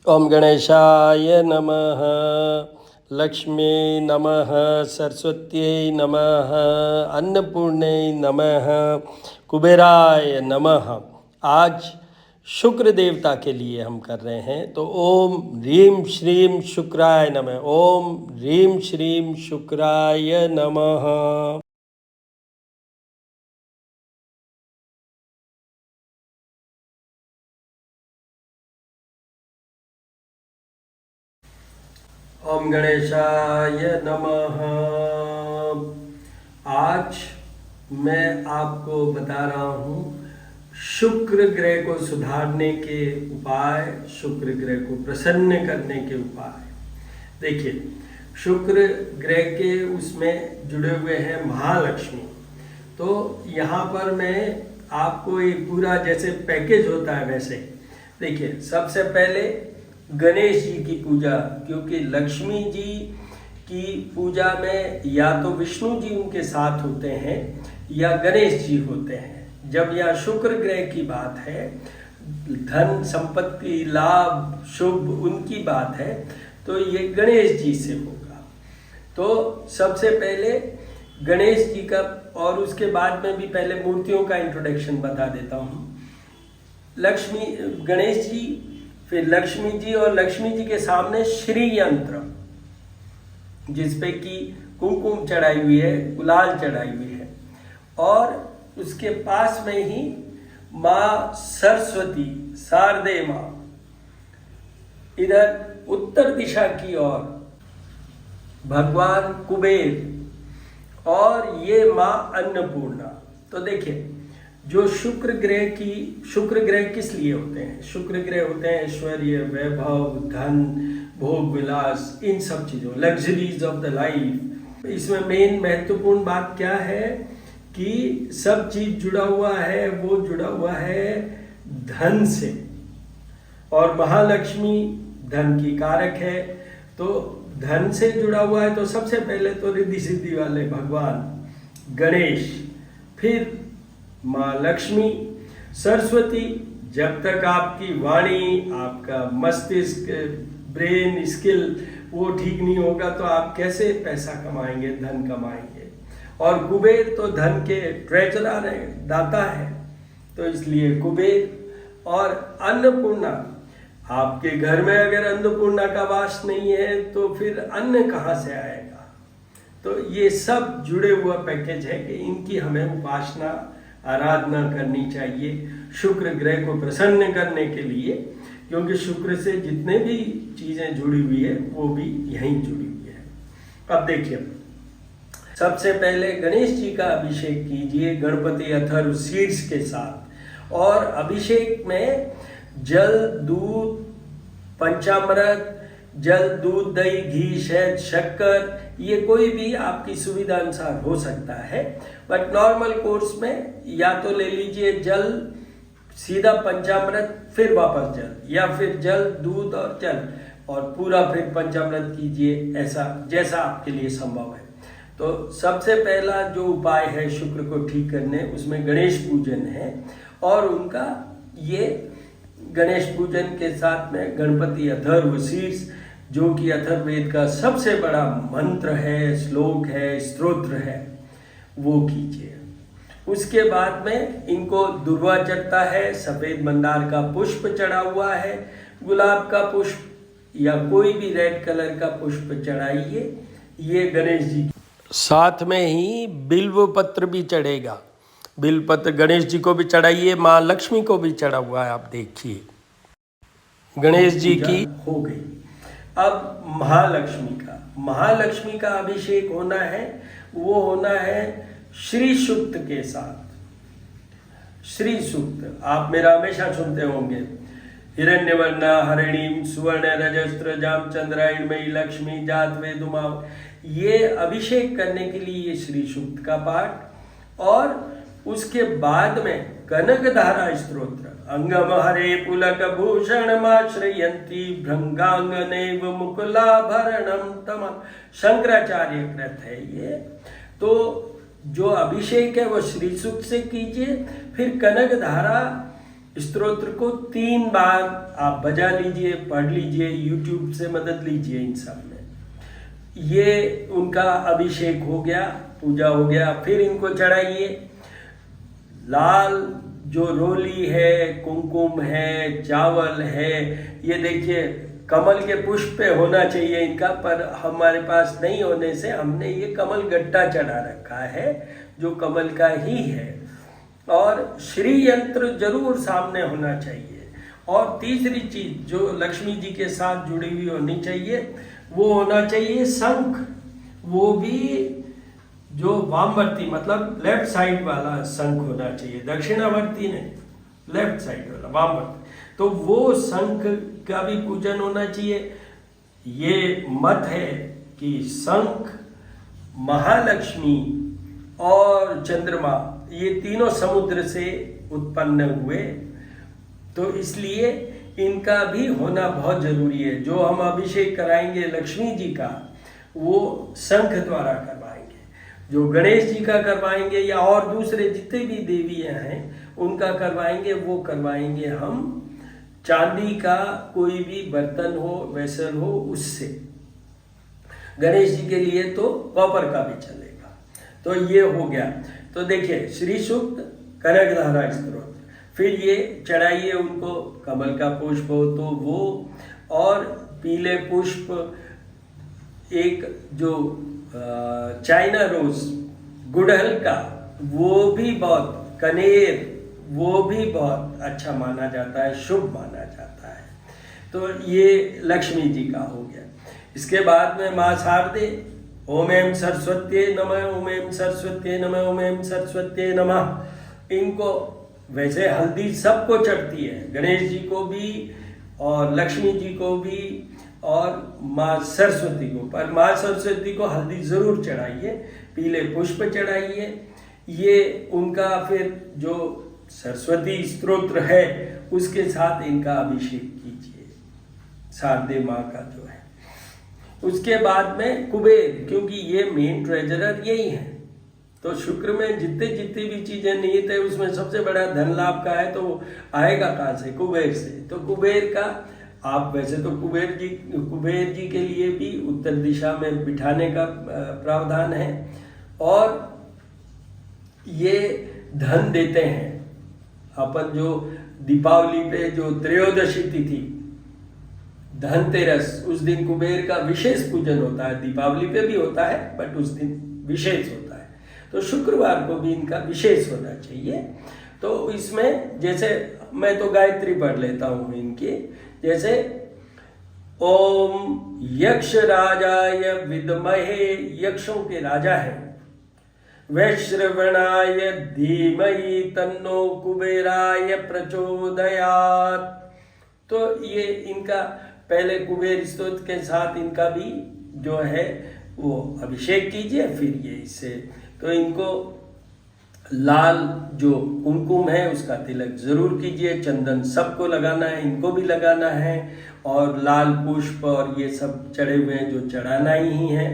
ओम गणेशाय नमः। लक्ष्मी नमः। सरस्वत्यै नमः। अन्नपूर्णै नमः। कुबेराय नमः। आज शुक्र देवता के लिए हम कर रहे हैं, तो ओम ह्रीं श्रीं शुक्राय नमः। ओम ह्रीं श्रीं शुक्राय नमः। ओम गणेशाय नमः। आज मैं आपको बता रहा हूँ शुक्र ग्रह को सुधारने के उपाय, शुक्र ग्रह को प्रसन्न करने के उपाय। देखिए, शुक्र ग्रह के उसमें जुड़े हुए हैं महालक्ष्मी। तो यहाँ पर मैं आपको एक पूरा जैसे पैकेज होता है वैसे देखिए, सबसे पहले गणेश जी की पूजा, क्योंकि लक्ष्मी जी की पूजा में या तो विष्णु जी उनके साथ होते हैं या गणेश जी होते हैं। जब यह शुक्र ग्रह की बात है, धन संपत्ति लाभ शुभ उनकी बात है, तो ये गणेश जी से होगा। तो सबसे पहले गणेश जी का, और उसके बाद में भी पहले मूर्तियों का इंट्रोडक्शन बता देता हूँ। लक्ष्मी गणेश जी, फिर लक्ष्मी जी, और लक्ष्मी जी के सामने श्री यंत्र जिसपे कि कुमकुम चढ़ाई हुई है, गुलाल चढ़ाई हुई है, और उसके पास में ही माँ सरस्वती, शारदे माँ, इधर उत्तर दिशा की ओर भगवान कुबेर, और ये माँ अन्नपूर्णा। तो देखिए, जो शुक्र ग्रह किस लिए होते हैं? शुक्र ग्रह होते हैं ऐश्वर्य, वैभव, धन, भोग विलास, इन सब चीजों, लग्जरीज ऑफ द लाइफ। इसमें मेन महत्वपूर्ण बात क्या है कि सब चीज जुड़ा हुआ है, वो जुड़ा हुआ है धन से, और महालक्ष्मी धन की कारक है। तो धन से जुड़ा हुआ है, तो सबसे पहले तो रिद्धि सिद्धि वाले भगवान गणेश, फिर माँ लक्ष्मी, सरस्वती। जब तक आपकी वाणी, आपका मस्तिष्क, ब्रेन स्किल वो ठीक नहीं होगा, तो आप कैसे पैसा कमाएंगे, धन कमाएंगे? और कुबेर तो धन के ट्रेजरर है, दाता है, तो इसलिए कुबेर। और अन्नपूर्णा, आपके घर में अगर अन्नपूर्णा का वास नहीं है तो फिर अन्न कहाँ से आएगा? तो ये सब जुड़े हुआ पैकेज है कि इनकी हमें उपासना, आराधना करनी चाहिए शुक्र ग्रह को प्रसन्न करने के लिए, क्योंकि शुक्र से जितने भी चीजें जुड़ी हुई है वो भी यहीं जुड़ी हुई है। अब देखिए, सबसे पहले गणेश जी का अभिषेक कीजिए गणपति अथर्व सीड्स के साथ, और अभिषेक में जल, दूध, पंचामृत, जल, दूध, दही, घी, शहद, शक्कर, ये कोई भी आपकी सुविधा अनुसार हो सकता है। बट नॉर्मल कोर्स में या तो ले लीजिए जल, सीधा पंचामृत, फिर वापस जल, या फिर जल, दूध और जल, और पूरा फिर पंचामृत कीजिए, ऐसा जैसा आपके लिए संभव है। तो सबसे पहला जो उपाय है शुक्र को ठीक करने, उसमें गणेश पूजन है, और उनका ये गणेश पूजन के साथ में गणपति अथर्व शीर्ष, जो कि अथर्ववेद का सबसे बड़ा मंत्र है, श्लोक है, स्तोत्र है, वो कीजिए। उसके बाद में इनको दुर्वा चढ़ता है, सफेद मंदार का पुष्प चढ़ा हुआ है, गुलाब का पुष्प या कोई भी रेड कलर का पुष्प चढ़ाइए, ये गणेश जी। साथ में ही बिल्व पत्र भी चढ़ेगा, बिल्व पत्र गणेश जी को भी चढ़ाइए, माँ लक्ष्मी को भी चढ़ा हुआ है, आप देखिए। गणेश जी की हो गई। अब महालक्ष्मी का अभिषेक होना है, वो होना है श्री सूक्त के साथ। श्री सूक्त आप मेरा हमेशा सुनते होंगे, हिरण्यवर्णा हरिणीम सुवर्ण रजस्त्र जाम चंद्रायणमयी लक्ष्मी जात वेदुमा। ये अभिषेक करने के लिए ये श्री सूक्त का पाठ, और उसके बाद में कनकधारा स्तोत्र, अंगम हरे पुलक भूषण माश्रयंती भृंगांगनेव मुकुलाभरणम तम, शंकराचार्य कृत है ये। तो जो अभिषेक है वो श्री सूक्त से कीजिए, फिर कनकधारा स्तोत्र को 3 बार आप बजा लीजिए, पढ़ लीजिए, YouTube से मदद लीजिए इन सब में। ये उनका अभिषेक हो गया, पूजा हो गया। फिर इनको चढ़ाइए लाल जो रोली है, कुमकुम है, चावल है, ये देखिए कमल के पुष्प पे होना चाहिए इनका, पर हमारे पास नहीं होने से हमने ये कमल गट्टा चढ़ा रखा है जो कमल का ही है। और श्री यंत्र जरूर सामने होना चाहिए। और तीसरी चीज जो लक्ष्मी जी के साथ जुड़ी हुई होनी चाहिए वो होना चाहिए शंख, वो भी जो वामवर्ती मतलब लेफ्ट साइड वाला शंख होना चाहिए, दक्षिणावर्ती नहीं, लेफ्ट साइड वाला वामवर्ती। तो वो शंख का भी पूजन होना चाहिए। ये मत है कि शंख, महालक्ष्मी और चंद्रमा ये तीनों समुद्र से उत्पन्न हुए, तो इसलिए इनका भी होना बहुत जरूरी है। जो हम अभिषेक कराएंगे लक्ष्मी जी का वो शंख द्वारा करवाएंगे, जो गणेश जी का करवाएंगे या और दूसरे जितने भी देवियां हैं उनका करवाएंगे, वो करवाएंगे हम चांदी का कोई भी बर्तन हो, वेसल हो, उससे। गणेश जी के लिए तो कॉपर का भी चलेगा। तो ये हो गया। तो देखिए श्री सूक्त, कनकधारा स्तोत्र, फिर ये चढ़ाइए उनको कमल का पुष्प हो तो वो, और पीले पुष्प, एक जो चाइना रोज गुड़हल का वो भी बहुत, कनेर वो भी बहुत अच्छा माना जाता है, शुभ माना जाता है। तो ये लक्ष्मी जी का हो गया। इसके बाद में माँ शारदे, ओम ऐं सरस्वत्यै नमः, ओम ऐं सरस्वत्यै नमः, ओम ऐं सरस्वत्यै नमः। इनको वैसे हल्दी सबको चढ़ती है, गणेश जी को भी और लक्ष्मी जी को भी और माँ सरस्वती को, पर माँ सरस्वती को हल्दी जरूर चढ़ाइए, पीले पुष्प चढ़ाइए। ये उनका फिर जो सरस्वती स्तोत्र है उसके साथ इनका अभिषेक कीजिए, शारदे माँ का जो है। उसके बाद में कुबेर, क्योंकि ये मेन ट्रेजरर यही है, तो शुक्र में जितनी भी चीजें निहित है उसमें सबसे बड़ा धन लाभ का है, तो आएगा कहाँ से? कुबेर से। तो कुबेर का आप वैसे तो कुबेर जी के लिए भी उत्तर दिशा में बिठाने का प्रावधान है, और ये धन देते हैं। अपन जो दीपावली पे जो त्रयोदशी तिथि, धनतेरस, उस दिन कुबेर का विशेष पूजन होता है। दीपावली पे भी होता है बट उस दिन विशेष होता है। तो शुक्रवार को भी इनका विशेष होना चाहिए। तो इसमें जैसे मैं तो गायत्री पढ़ लेता हूँ इनकी, जैसे ओम यक्ष राजाय विद्महे, यक्षों के राजा है, वैश्रवणाय धीमहि तन्नो कुबेराय प्रचोदयात्। तो ये इनका पहले कुबेर स्तोत्र के साथ इनका भी जो है वो अभिषेक कीजिए, फिर ये इससे। तो इनको लाल जो कुमकुम है उसका तिलक जरूर कीजिए, चंदन सबको लगाना है, इनको भी लगाना है, और लाल पुष्प और ये सब चढ़े हुए हैं जो चढ़ाना ही है।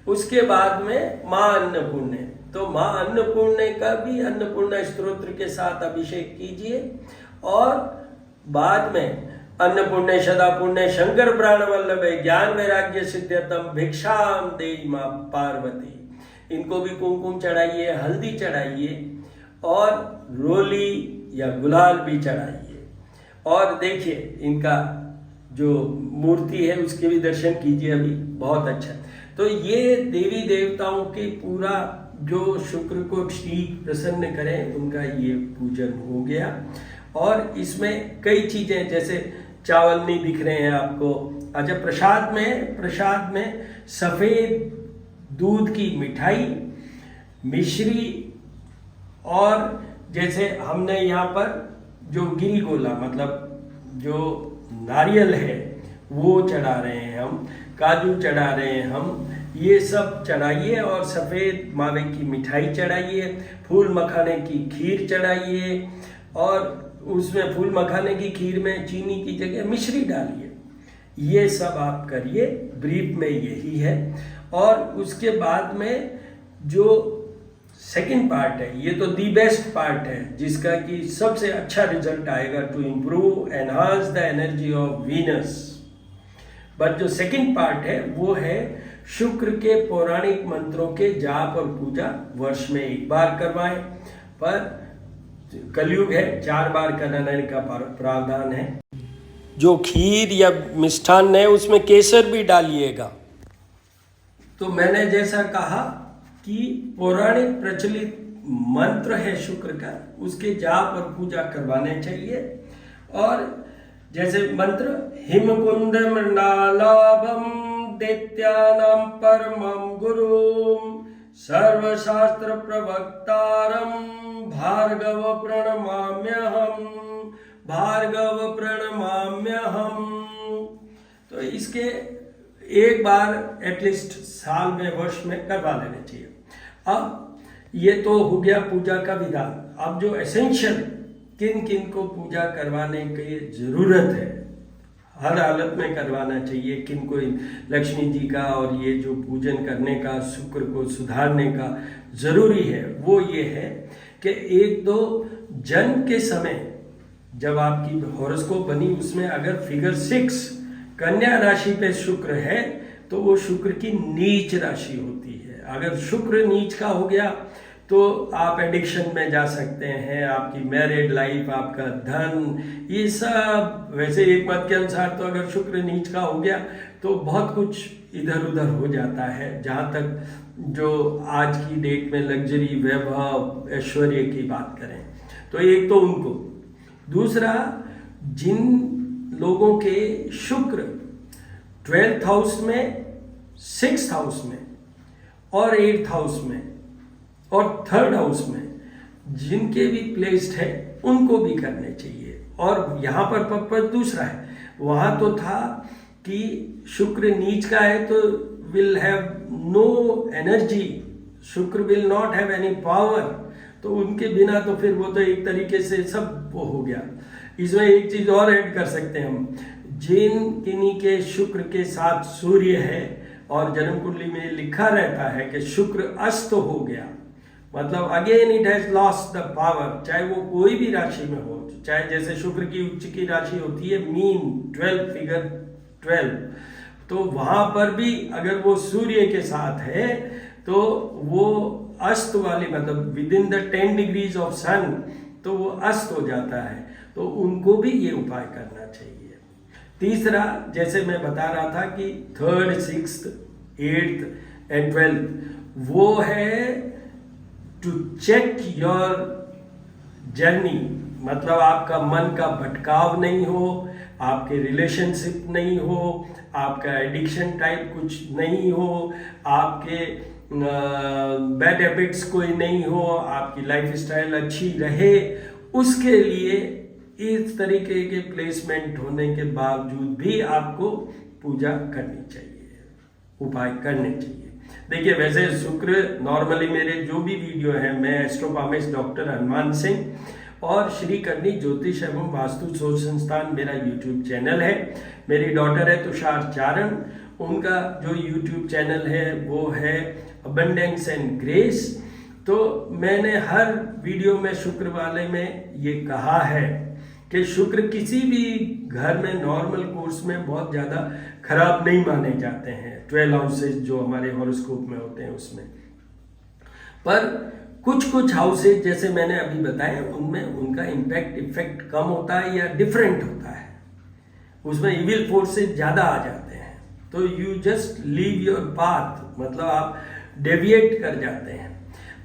उसके बाद में माँ अन्नपूर्णे, तो माँ अन्नपूर्णे का भी अन्नपूर्णा स्तोत्र के साथ अभिषेक कीजिए। और बाद में अन्नपूर्णे सदापूर्णे शंकर प्राण वल्लभे ज्ञान वैराग्य सिद्ध्यतम भिक्षाम देहि माँ पार्वती, इनको भी कुमकुम चढ़ाइए, हल्दी चढ़ाइए, और रोली या गुलाल भी चढ़ाइए। और देखिए इनका जो मूर्ति है उसके भी दर्शन कीजिए अभी, बहुत अच्छा। तो ये देवी देवताओं के पूरा जो शुक्र को ठीक प्रसन्न करें उनका ये पूजन हो गया। और इसमें कई चीजें, जैसे चावल नहीं दिख रहे हैं आपको। अच्छा, प्रसाद में सफेद दूध की मिठाई, मिश्री, और जैसे हमने यहाँ पर जो गिरी गोला मतलब जो नारियल है वो चढ़ा रहे हैं हम, काजू चढ़ा रहे हैं हम, ये सब चढ़ाइए। और सफ़ेद मावे की मिठाई चढ़ाइए, फूल मखाने की खीर चढ़ाइए, और उसमें फूल मखाने की खीर में चीनी की जगह मिश्री डालिए। ये सब आप करिए, ब्रीफ में यही है। और उसके बाद में जो सेकंड पार्ट है, ये तो दी बेस्ट पार्ट है जिसका कि सबसे अच्छा रिजल्ट आएगा to improve enhance the energy of Venus. But जो सेकंड पार्ट है वो है शुक्र के पौराणिक मंत्रों के जाप और पूजा वर्ष में एक बार करवाएं, पर कलयुग है 4 बार कराने का प्रावधान है। जो खीर या मिष्ठान है उसमें केसर भी डालिएगा। तो मैंने जैसा कहा कि पौराणिक प्रचलित मंत्र है शुक्र का, उसके जाप और पूजा करवाने चाहिए। और जैसे मंत्र हिमकुंद मृणालाभम दैत्यानां परमं गुरुम सर्वशास्त्र प्रवक्तारम भार्गव प्रणमाम्यहम, भार्गव प्रणमाम्यहम। तो इसके एक बार एटलीस्ट साल में वर्ष में करवा लेने चाहिए। अब ये तो हो गया पूजा का विधान। अब जो एसेंशियल किन किन को पूजा करवाने की जरूरत है, हर हालत में करवाना चाहिए, किन को लक्ष्मी जी का और ये जो पूजन करने का, शुक्र को सुधारने का जरूरी है, वो ये है कि एक तो जन्म के समय जब आपकी हॉरोस्कोप बनी उसमें अगर फिगर 6 कन्या राशि पे शुक्र है तो वो शुक्र की नीच राशि होती है। अगर शुक्र नीच का हो गया तो आप एडिक्शन में जा सकते हैं, आपकी मैरिड लाइफ, आपका धन, ये सब। वैसे एक मत के अनुसार तो अगर शुक्र नीच का हो गया तो बहुत कुछ इधर उधर हो जाता है, जहाँ तक जो आज की डेट में लग्जरी, वैभव, ऐश्वर्य की बात करें तो एक तो उनको। दूसरा, जिन लोगों के शुक्र 12th हाउस में, 6th हाउस में और 8th हाउस में और 3rd हाउस में जिनके भी प्लेस्ड है उनको भी करने चाहिए। और यहाँ पर पर्पस दूसरा है, वहाँ तो था कि शुक्र नीच का है तो विल हैव नो एनर्जी, शुक्र will not have any power, तो उनके बिना तो फिर वो तो एक तरीके से सब वो हो गया। इसमें एक चीज और ऐड कर सकते हैं हम, जिन किन्हीं के शुक्र के साथ सूर्य है और जन्म कुंडली में लिखा रहता है कि शुक्र अस्त हो गया, मतलब again it has lost the power, चाहे वो कोई भी राशि में हो, चाहे जैसे शुक्र की उच्च की राशि होती है मीन 12 फिगर 12, तो वहां पर भी अगर वो सूर्य के साथ है तो वो अस्त वाली, मतलब within the 10 degrees of sun, तो वो अस्त हो जाता है। तो उनको भी ये उपाय करना चाहिए। तीसरा, जैसे मैं बता रहा था कि 3rd, 6th, 8th and 12th वो है टू चेक योर जर्नी, मतलब आपका मन का भटकाव नहीं हो, आपके रिलेशनशिप नहीं हो, आपका एडिक्शन टाइप कुछ नहीं हो, आपके बैड हैबिट्स कोई नहीं हो, आपकी लाइफ स्टाइल अच्छी रहे, उसके लिए इस तरीके के प्लेसमेंट होने के बावजूद भी आपको पूजा करनी चाहिए, उपाय करने चाहिए। देखिए, वैसे शुक्र नॉर्मली मेरे जो भी वीडियो है, मैं एस्ट्रोपामिस्ट डॉक्टर हनुमान सिंह और श्री करनी ज्योतिष एवं वास्तु शोध संस्थान मेरा यूट्यूब चैनल है। मेरी डॉटर है तुषार चारण, उनका जो यूट्यूब चैनल है वो है अबंडेंस एंड ग्रेस। तो मैंने हर वीडियो में शुक्र वाले में ये कहा है कि शुक्र किसी भी घर में नॉर्मल कोर्स में बहुत ज़्यादा खराब नहीं माने जाते हैं, 12 हाउसेज जो हमारे हॉरोस्कोप में होते हैं उसमें। पर कुछ कुछ हाउसेज जैसे मैंने अभी बताया उनमें उनका इफेक्ट कम होता है या डिफरेंट होता है, उसमें इविल फोर्सेज ज़्यादा आ जाते हैं, तो you just leave your path, मतलब आप डेविएट कर जाते हैं।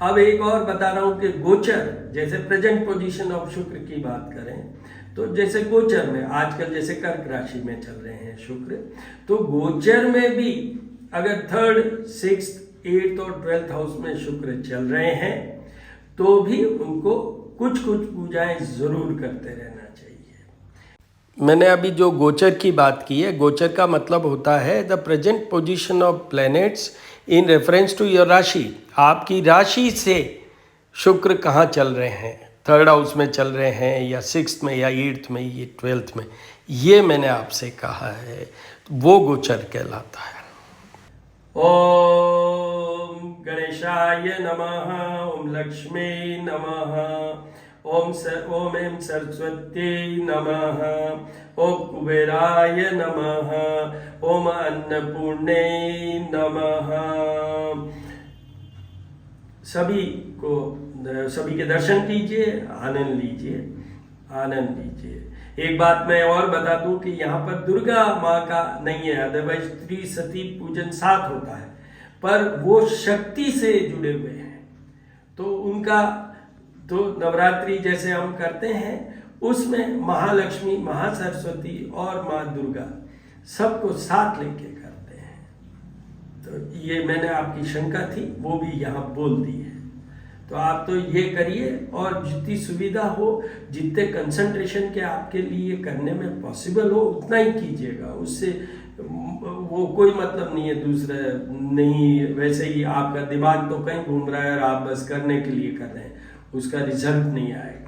अब एक और बता रहा हूं कि गोचर, जैसे प्रेजेंट पोजीशन ऑफ शुक्र की बात करें तो जैसे गोचर में आजकल जैसे कर्क राशि में चल रहे हैं शुक्र, तो गोचर में भी अगर 3rd, 6th, 8th और 12th हाउस में शुक्र चल रहे हैं तो भी उनको कुछ कुछ पूजाएं जरूर करते रहना चाहिए। मैंने अभी जो गोचर की बात की है, गोचर का मतलब होता है the present position of planets in reference to your rashi, आपकी राशि से शुक्र कहाँ चल रहे हैं, 3rd हाउस में चल रहे हैं या 6th में या 8th में या 12th में, ये मैंने आपसे कहा है, वो गोचर कहलाता है। ओम गणेशाय नमः, ओम लक्ष्मी नमः, ओम ऐं सरस्वत्यै नमः, ओम कुबेराय नमः, ओम अन्नपूर्णे नमः। सभी के दर्शन कीजिए, आनंद लीजिए, आनंद लीजिए। एक बात मैं और बता दूं कि यहाँ पर दुर्गा माँ का नहीं है, अदरवाइज स्त्री सती पूजन साथ होता है, पर वो शक्ति से जुड़े हुए हैं। तो उनका तो नवरात्रि जैसे हम करते हैं, उसमें महालक्ष्मी, महासरस्वती और माँ दुर्गा सबको साथ लेके करते हैं। तो ये मैंने आपकी शंका थी, वो भी यहाँ बोल दी है। तो आप तो ये करिए, और जितनी सुविधा हो, जितने कंसंट्रेशन के आपके लिए करने में पॉसिबल हो, उतना ही कीजिएगा। उससे वो कोई मतलब नहीं है दूसरा नहीं, वैसे ही आपका दिमाग तो कहीं घूम रहा है और आप बस करने के लिए कर रहे हैं, उसका रिजल्ट नहीं आएगा।